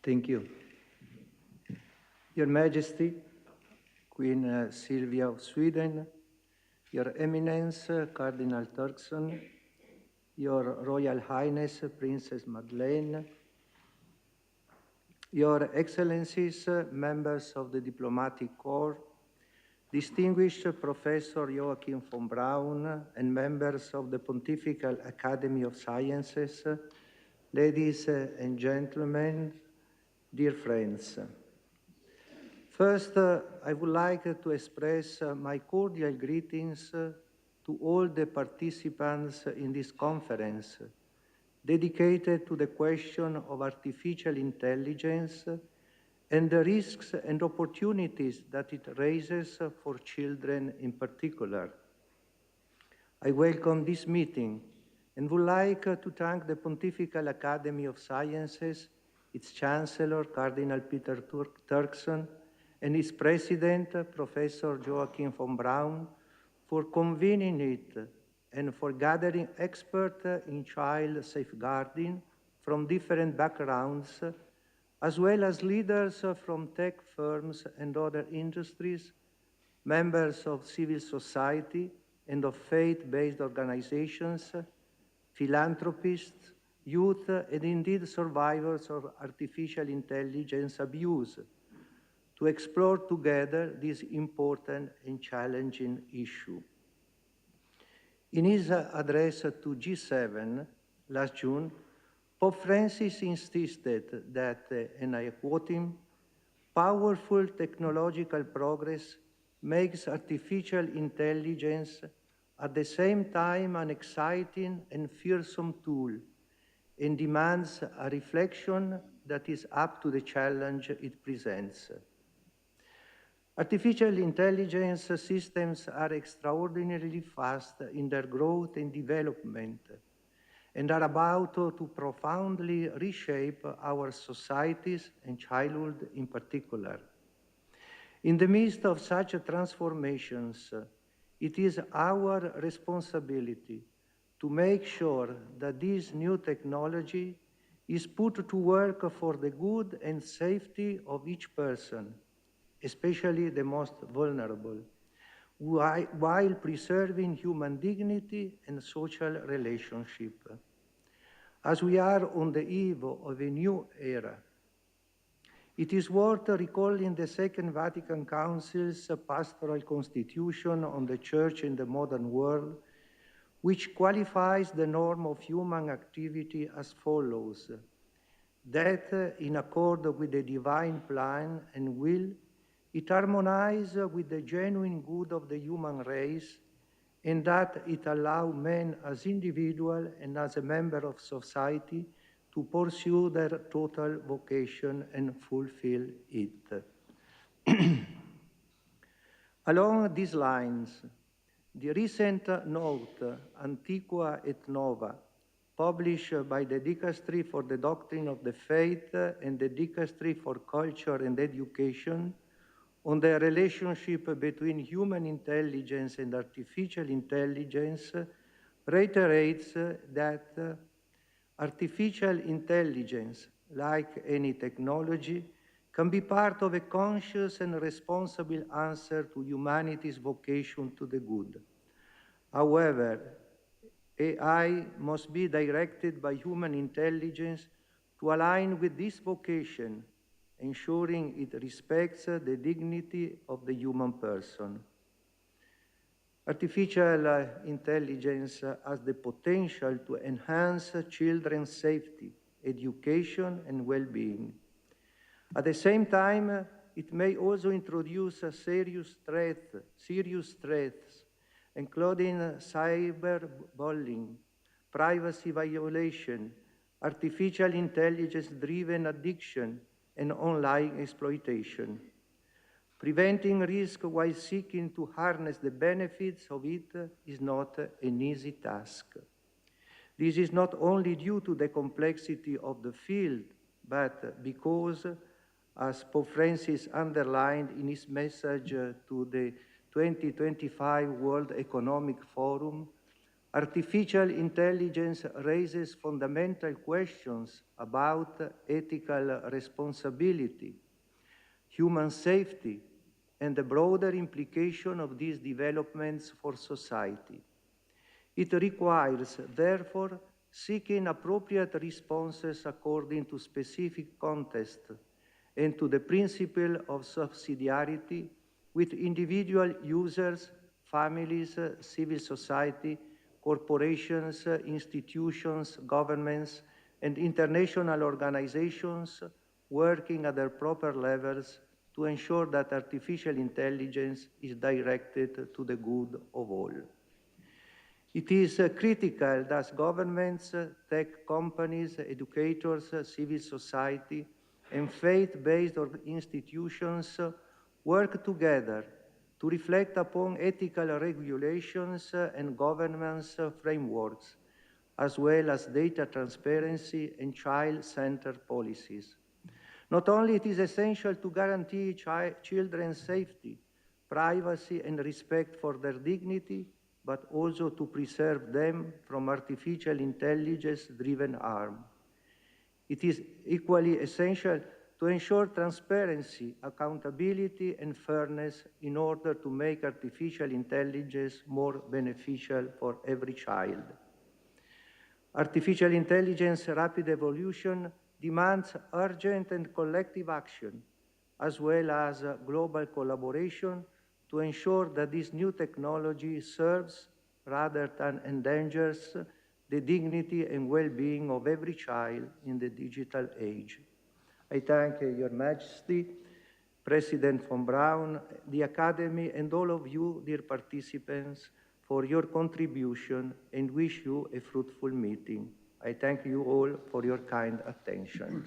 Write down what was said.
Thank you. Your Majesty, Queen Sylvia of Sweden, Your Eminence, Cardinal Turkson, Your Royal Highness, Princess Madeleine, Your Excellencies, members of the Diplomatic Corps, distinguished Professor Joachim von Braun, and members of the Pontifical Academy of Sciences, ladies and gentlemen, dear friends. First, I would like to express my cordial greetings to all the participants in this conference dedicated to the question of artificial intelligence and the risks and opportunities that it raises for children in particular. I welcome this meeting and would like to thank the Pontifical Academy of Sciences, its Chancellor, Cardinal Peter Turkson, and its President, Professor Joachim von Braun, for convening it and for gathering experts in child safeguarding from different backgrounds, as well as leaders from tech firms and other industries, members of civil society and of faith-based organizations, philanthropists, youth, and indeed survivors of artificial intelligence abuse, to explore together this important and challenging issue. In his address to G7 last June, Pope Francis insisted that, and I quote him, "Powerful technological progress makes artificial intelligence at the same time an exciting and fearsome tool and demands a reflection that is up to the challenge it presents." Artificial intelligence systems are extraordinarily fast in their growth and development and are about to profoundly reshape our societies and childhood in particular. In the midst of such transformations, it is our responsibility to make sure that this new technology is put to work for the good and safety of each person, especially the most vulnerable, while preserving human dignity and social relationship. As we are on the eve of a new era, it is worth recalling the Second Vatican Council's pastoral constitution on the Church in the modern world, which qualifies the norm of human activity as follows: that in accord with the divine plan and will, it harmonizes with the genuine good of the human race, and that it allows men as individuals and as a member of society to pursue their total vocation and fulfill it. Along these lines, the recent note, Antiqua et Nova, published by the Dicastery for the Doctrine of the Faith and the Dicastery for Culture and Education, on the relationship between human intelligence and artificial intelligence, reiterates that artificial intelligence, like any technology, can be part of a conscious and responsible answer to humanity's vocation to the good. However, AI must be directed by human intelligence to align with this vocation, ensuring it respects the dignity of the human person. Artificial intelligence has the potential to enhance children's safety, education, and well-being. At the same time, it may also introduce serious threats, including cyberbullying, privacy violation, artificial intelligence-driven addiction, and online exploitation. Preventing risk while seeking to harness the benefits of it is not an easy task. This is not only due to the complexity of the field, but because, as Pope Francis underlined in his message to the 2025 World Economic Forum, Artificial intelligence raises fundamental questions about ethical responsibility, human safety, and the broader implication of these developments for society. It requires, therefore, seeking appropriate responses according to specific context and to the principle of subsidiarity with individual users, families, civil society, corporations, institutions, governments, and international organizations working at their proper levels to ensure that artificial intelligence is directed to the good of all. It is critical that governments, tech companies, educators, civil society, and faith-based institutions work together to reflect upon ethical regulations and governance frameworks, as well as data transparency and child-centered policies. Not only it is essential to guarantee children's safety, privacy, and respect for their dignity, but also to preserve them from artificial intelligence-driven harm. It is equally essential to ensure transparency, accountability, and fairness in order to make artificial intelligence more beneficial for every child. Artificial intelligence rapid evolution demands urgent and collective action, as well as global collaboration to ensure that this new technology serves rather than endangers the dignity and well-being of every child in the digital age. I thank Your Majesty, President von Braun, the Academy, and all of you, dear participants, for your contribution and wish you a fruitful meeting. I thank you all for your kind attention.